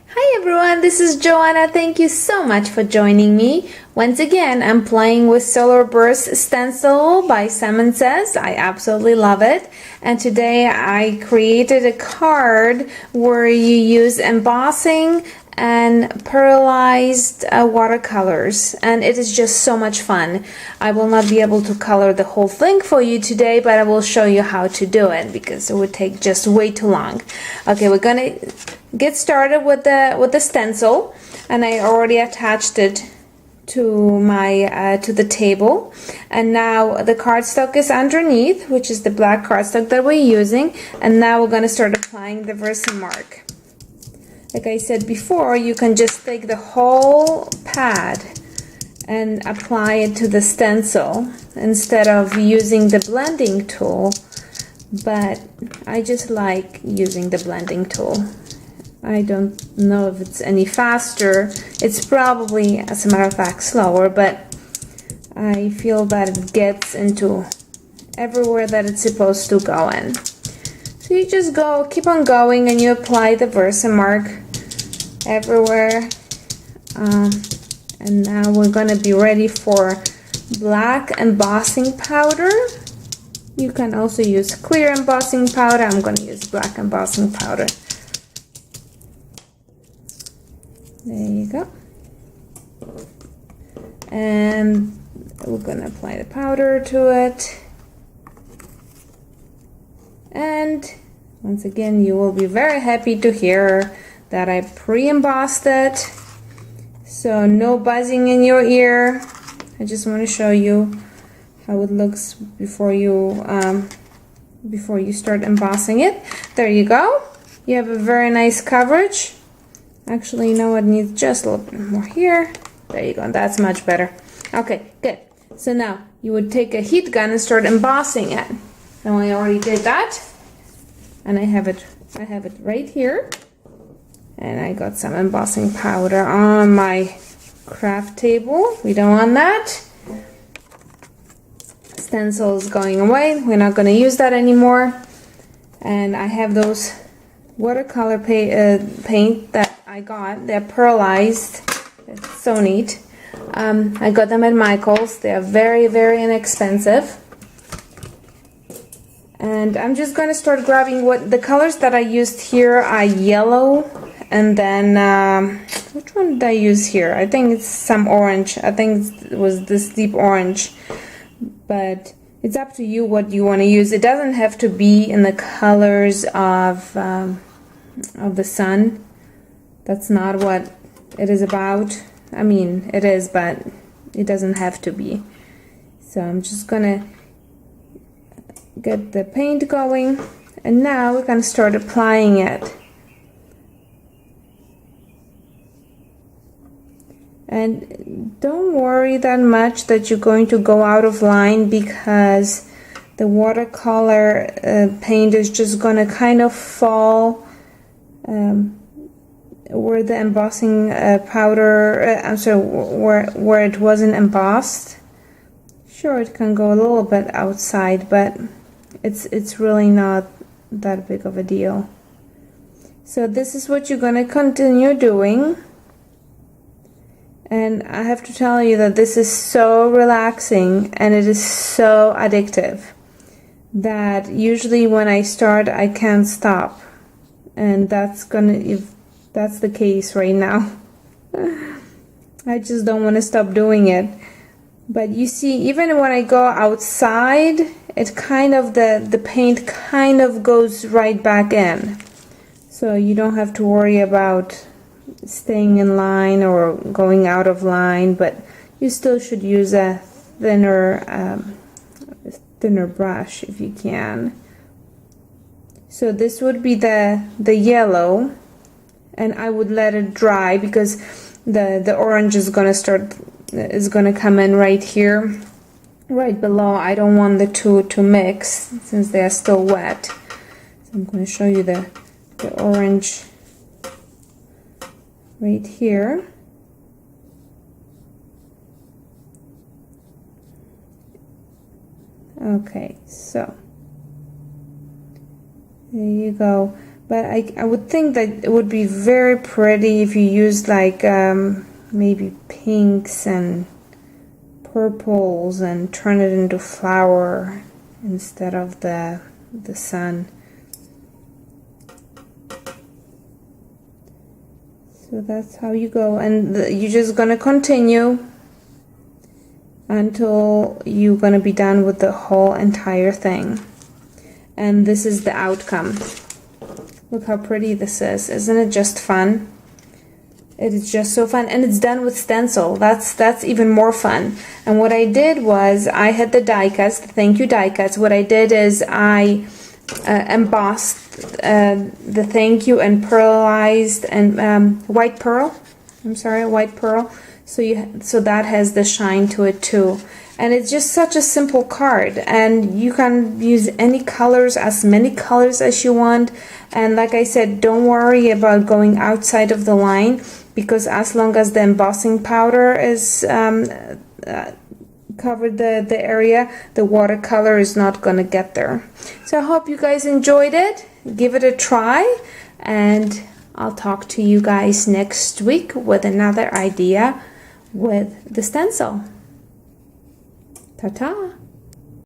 Hi everyone, this is Joanna. Thank you so much for joining me. Once again, I'm playing with Solar Burst Stencil by Simon Says. I absolutely love it. And today I created a card where you use embossing and pearlized watercolors, and it is just so much fun. I will not be able to color the whole thing for you today, but I will show you how to do it because it would take just way too long. Okay, we're gonna get started with the stencil, and I already attached it to my to the table, and now the cardstock is underneath, which is the black cardstock that we're using, and now we're gonna start applying the Versamark. Like I said before, you can just take the whole pad and apply it to the stencil instead of using the blending tool, but I just like using the blending tool. I don't know if it's any faster. It's probably, as a matter of fact, slower, but I feel that it gets into everywhere that it's supposed to go in. So you just keep on going, and you apply the Versamark everywhere. And now we're going to be ready for black embossing powder. You can also use clear embossing powder. I'm going to use black embossing powder. There you go. And we're going to apply the powder to it. And once again, you will be very happy to hear that I pre-embossed it. So no buzzing in your ear. I just want to show you how it looks before you start embossing it. There you go. You have a very nice coverage. Actually, you know what, needs just a little bit more here. There you go, that's much better. Okay, good. So now you would take a heat gun and start embossing it. And I already did that, and I have it right here. And I got some embossing powder on my craft table. We don't want that. Stencil is going away. We're not going to use that anymore. And I have those watercolor paint that I got. They're pearlized. It's so neat. I got them at Michael's. They're very, very inexpensive. And I'm just going to start grabbing what the colors that I used here are yellow, and then which one did I use here? I think it's some orange. I think it was this deep orange, but it's up to you what you want to use. It doesn't have to be in the colors of the sun. That's not what it is about. I mean, it is, but it doesn't have to be. So I'm just gonna get the paint going, and now we're gonna start applying it. And don't worry that much that you're going to go out of line, because the watercolor paint is just gonna kind of fall where the embossing powder, I'm sorry, where it wasn't embossed. Sure, it can go a little bit outside, but it's really not that big of a deal. So this is what you're gonna continue doing. And I have to tell you that this is so relaxing, and it is so addictive that usually when I start, I can't stop. And if that's the case right now, I just don't want to stop doing it. But you see, even when I go outside, it kind of, the paint kind of goes right back in. So you don't have to worry about staying in line or going out of line, but you still should use a thinner brush if you can. So this would be the yellow, and I would let it dry because the orange is gonna come in right here, right below. I don't want the two to mix since they are still wet. So I'm going to show you the orange right here. Okay, so there you go. but I would think that it would be very pretty if you used like maybe pinks and purples and turn it into flower instead of the sun. So that's how you go, and you're just gonna continue until you're gonna be done with the whole entire thing. And this is the outcome. Look how pretty this is. Isn't it just fun? It is just so fun, and it's done with stencil. That's even more fun. And what I did was I had the die cuts, the thank you die cuts. What I did is I embossed the thank you and pearlized and white pearl. I'm sorry, white pearl. So that has the shine to it too. And it's just such a simple card, and you can use any colors, as many colors as you want. And like I said, don't worry about going outside of the line, because as long as the embossing powder is covered the area, the watercolor is not gonna get there. So I hope you guys enjoyed it. Give it a try, and I'll talk to you guys next week with another idea with the stencil. Ta-ta!